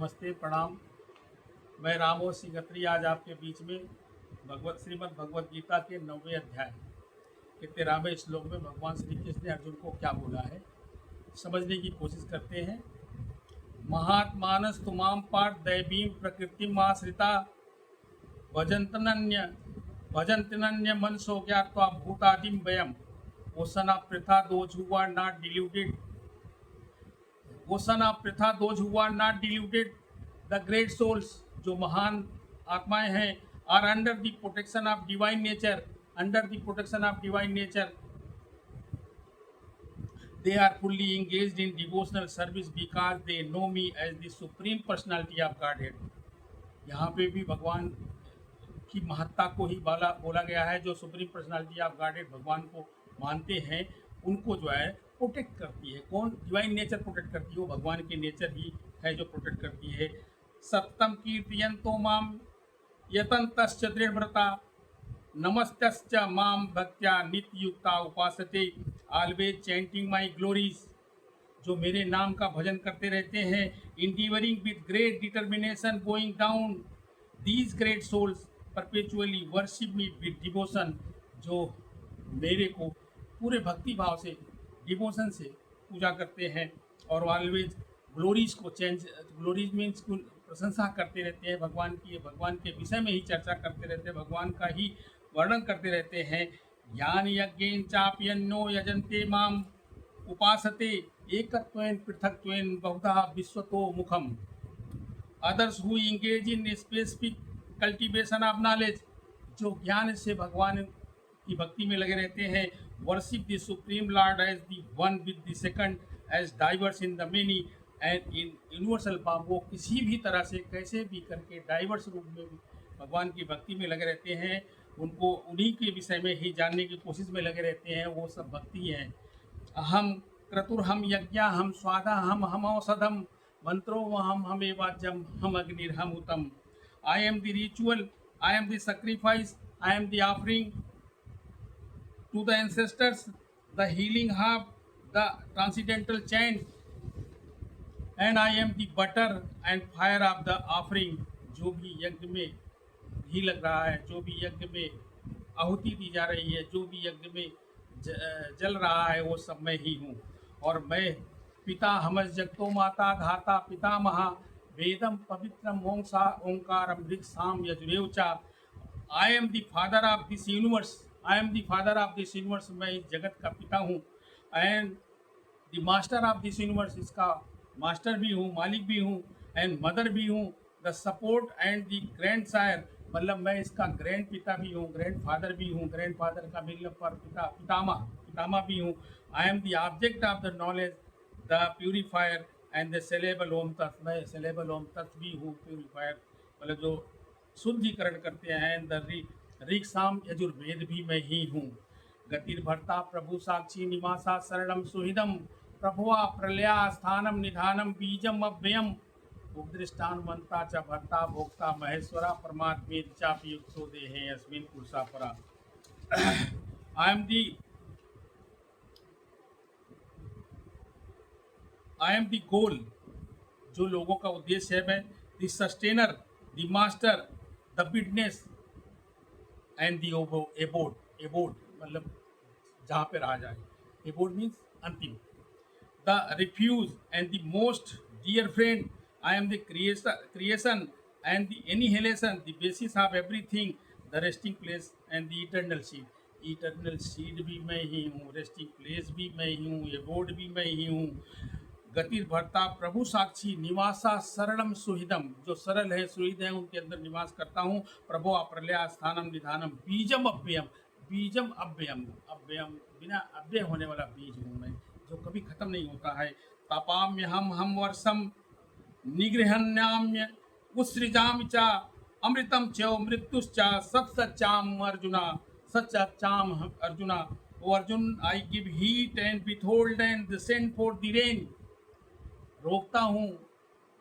नमस्ते, प्रणाम। मैं रामो सिंह खत्री आज आपके बीच में श्रीमद् भगवत गीता के 9वें अध्याय के 13वें श्लोक में भगवान श्री कृष्ण ने अर्जुन को क्या बोला है समझने की कोशिश करते हैं। महात्मानस तुमाम पाठ दैवीं प्रकृतिम आश्रिता भजन्तनन्य भजन्तनन्य मनसो ज्ञात्वा भूतादिम वयम ओसना प्रथा those who are not deluded O son of Pritha those who are not deluded the great souls जो महान आत्माएं हैं are under the protection of divine nature they are fully engaged in devotional service because they know me as the supreme personality of Godhead। यहाँ पे भी भगवान की महत्ता को ही बोला गया है। जो सुप्रीम पर्सनालिटी ऑफ गॉडेड भगवान को मानते हैं उनको जो है प्रोटेक्ट करती है। कौन? डिवाइन नेचर प्रोटेक्ट करती है, वो भगवान की नेचर ही है जो प्रोटेक्ट करती है। सप्तम कीर्तयन्तो माम यतन्तश्च दृढ़व्रता नमस्तश्च माम भक्त्या नित्ययुक्ता उपासते ऑलवेज चैंटिंग माई ग्लोरीज जो मेरे नाम का भजन करते रहते हैं। Endeavouring with great determination going down these great souls perpetually worship me with devotion जो मेरे को पूरे भक्ति भाव से डिवोशन से पूजा करते हैं और ऑलवेज ग्लोरीज को ग्लोरीज मीन्स प्रशंसा करते रहते हैं भगवान की, भगवान के विषय में ही चर्चा करते रहते हैं, भगवान का ही वर्णन करते रहते हैं। ज्ञान यज्ञेन चाप्यन्नो यजन्ते माम उपासते एकत्वेन पृथक्त्वेन बहुधा विश्वतो मुखम others who engage in specific cultivation of knowledge जो ज्ञान से भगवान की भक्ति में लगे रहते हैं। Worship the supreme lord as the one with the second as diverse in the many and in universal form. वो किसी भी तरह से कैसे भी करके डाइवर्स रूप में भी भगवान की भक्ति में लगे रहते हैं, उनको उन्हीं के विषय में ही जानने की कोशिश में लगे रहते हैं। वो सब भक्ति है। अहम क्रतुर्हम यज्ञा हम स्वादा हम औषधम मंत्रो हम एवाज्यम हम अग्निर्हम उत्तम। I am the ritual, I am the sacrifice, I am the offering to the ancestors, the healing herb, the transcendental chant and I am the butter and fire of the offering. जो भी यज्ञ में घी लग रहा है, जो भी यज्ञ में आहुति दी जा रही है, जो भी यज्ञ में जल रहा है, वो सब मैं ही हूँ। और मैं पिता हमस जगतो माता धाता पितामहा वेदम पवित्रम ओंकारम ऋक् साम यजुरेव चा। I am the father of this universe, I am the father of this universe. मैं इस जगत का पिता हूँ। And the master of this universe, इसका मास्टर भी हूँ, मालिक भी हूँ, एंड मदर भी हूँ। The support and the grand sire, मतलब मैं इसका ग्रैंड पिता भी हूँ, ग्रैंड फादर भी हूँ। ग्रैंड फादर का मतलब पर पितामह भी हूँ। I am the object of the knowledge, the purifier and the syllable Om तत्व। मैं सेलेबल ओम तत्व भी हूँ, प्यूरीफायर मतलब जो शुद्धिकरण करते हैं। द ऋक् साम यजुर्वेद भी मैं ही हूँ। गतिर्भर्ता प्रभु साक्षी निवासा शरणम सुहृदम प्रभुआ प्रलया स्थानम निधानम बीजम अव्ययम उपदृष्टानुमंता च भर्ता भोक्ता महेश्वरा परमात्मे चापि युक्तो देहे अस्मिन् पुरुषा परा। आई एम दी गोल, जो लोगों का उद्देश्य है। मैं the sustainer, the master, the witness and the abode. Abode मतलब जहाँ पे रहा जाए। एबोर्ड मीन्स अंतिम। The refuge and the most dear friend. I am the creation and the annihilation, the basis of everything, the resting place and the eternal seed. Eternal seed भी मैं ही हूँ, रेस्टिंग प्लेस भी मैं ही हूँ, abode भी मैं ही हूँ। गतिर्भर्ता प्रभु साक्षी निवासा शरणम सुहृदम, जो सरल है सुहृद है उनके अंदर निवास करता हूँ। प्रभु अप्रलया स्थानम निधानम बीजम अव्ययम। बीजम अव्ययम, अव्ययम बिना अव्यय होने वाला बीज हूँ मैं, जो कभी खत्म नहीं होता है। तपाम्य हम वर्षम निगृहण्याम्य उत्सृजामि च अमृतम च मृत्युश्च सत्सच्चाम अर्जुना, सच्चाम Arjuna. O Arjun, I give heat and withhold and send for the rain. रोकता हूँ,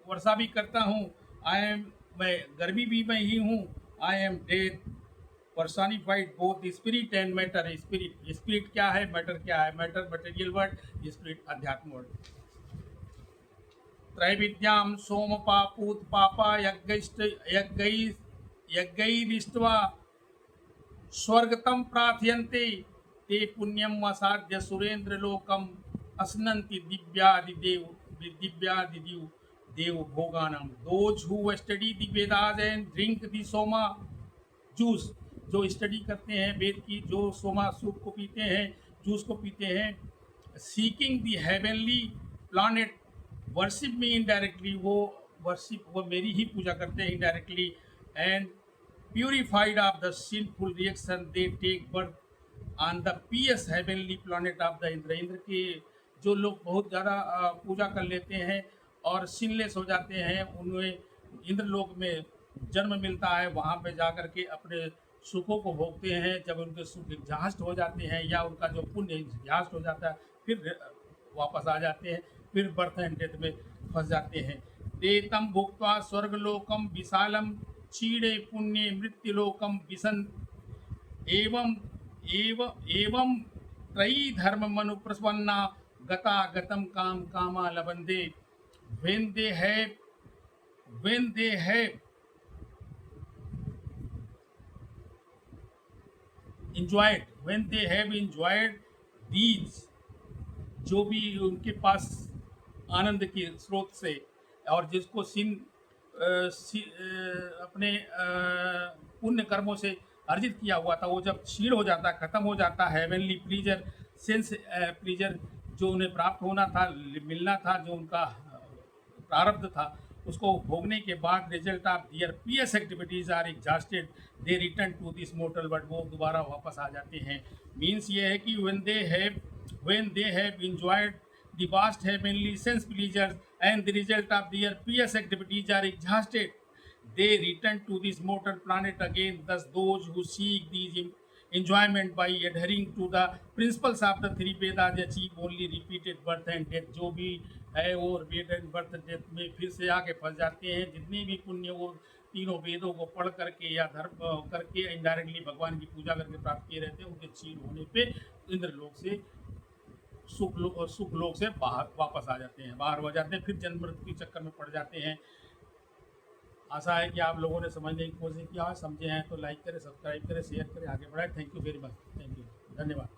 वर्षा भी करता हूँ। आई एम, मैं गर्मी भी मैं ही हूँ। I am death personified both spirit and matter. Spirit क्या है, मैटर क्या है? मैटर मटेरियल वर्ड, स्पिरिट अध्यात्म वर्ड। त्रैविद्यां सोमपापूत पापा यज्ञैरिष्ट्वा स्वर्गतम प्रार्थयन्ते ते पुण्यम असाध्य सुरेंद्र लोकम असनंति दिव्यादिदेव देव भोगानम। Those who study the Vedas and drink the soma juice, जो स्टडी करते हैं वेद की, जो सोमा सूप को पीते हैं, जूस को पीते हैं, seeking the heavenly planet worship me indirectly, वो मेरी ही पूजा करते हैं indirectly, and purified of the sinful reaction they take birth on the pious heavenly planet of the Indra. Indra के जो लोग बहुत ज़्यादा पूजा कर लेते हैं और सिनलेस हो जाते हैं, उन्हें इंद्रलोक में जन्म मिलता है, वहाँ पे जा कर के अपने सुखों को भोगते हैं। जब उनके सुख एग्जॉस्ट हो जाते हैं या उनका जो पुण्य एग्जॉस्ट हो जाता है, फिर वापस आ जाते हैं, फिर बर्थ एंड डेथ में फंस जाते हैं। ते तम भुक्त्वा स्वर्गलोकम विशालम क्षीणे पुण्य मृत्युलोकम विसन एवं एवं त्रयी धर्म मनु प्रसन्ना गता गतम काम कामा लबंदे। when they have enjoyed these, जो भी उनके पास आनंद के स्रोत से, और जिसको अपने पुण्य कर्मों से अर्जित किया हुआ था, वो जब क्षीण हो जाता, खत्म हो जाता, हेवनली प्लीजर, सेंस प्लीजर जो उन्हें प्राप्त होना था, मिलना था, जो उनका प्रारब्ध था, उसको भोगने के बाद result of their pious activities are exhausted, they return to this mortal world, वो दोबारा वापस आ जाते हैं। मीन्स ये है कि when they have enjoyed the vast heavenly sense pleasures and the result of their pious activities are exhausted, they return to this mortal planet again. Thus those who seek these enjoyment by adhering to the principles of the three Vedas achieve only repeated birth and death। जो भी है वो वेद and birth death में फिर से आके फंस जाते हैं। जितने भी पुण्य वो तीनों वेदों को पढ़ करके या धर्म करके इनडायरेक्टली भगवान की पूजा करके प्राप्त किए रहते हैं, उनके क्षीण होने पे इंद्रलोक से सुख लोक से बाहर वापस आ जाते हैं, बाहर हो जाते हैं, फिर जन्म मृत्यु के चक्कर में पड़ जाते हैं। आशा है कि आप लोगों ने समझने की कोशिश किया, समझे हैं तो लाइक करें, सब्सक्राइब करें, शेयर करें, आगे बढ़ाएं। Thank you very much, thank you, धन्यवाद।